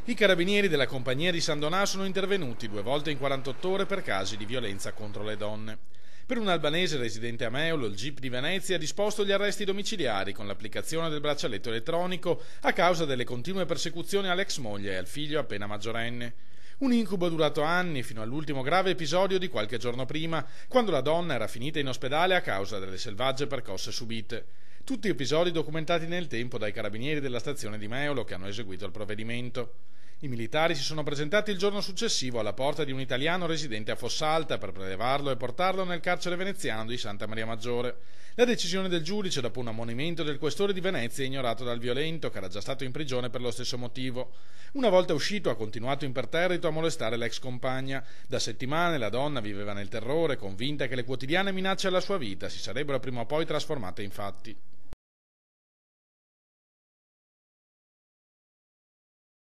I carabinieri della compagnia di San Donà sono intervenuti 2 volte in 48 ore per casi di violenza contro le donne. Per un albanese residente a Meolo, il GIP di Venezia ha disposto gli arresti domiciliari con l'applicazione del braccialetto elettronico a causa delle continue persecuzioni all'ex moglie e al figlio appena maggiorenne. Un incubo durato anni fino all'ultimo grave episodio di qualche giorno prima, quando la donna era finita in ospedale a causa delle selvagge percosse subite. Tutti episodi documentati nel tempo dai carabinieri della stazione di Meolo che hanno eseguito il provvedimento. I militari si sono presentati il giorno successivo alla porta di un italiano residente a Fossalta per prelevarlo e portarlo nel carcere veneziano di Santa Maria Maggiore. La decisione del giudice, dopo un ammonimento del questore di Venezia, è ignorato dal violento, che era già stato in prigione per lo stesso motivo. Una volta uscito ha continuato imperterrito a molestare l'ex compagna. Da settimane la donna viveva nel terrore, convinta che le quotidiane minacce alla sua vita si sarebbero prima o poi trasformate in fatti.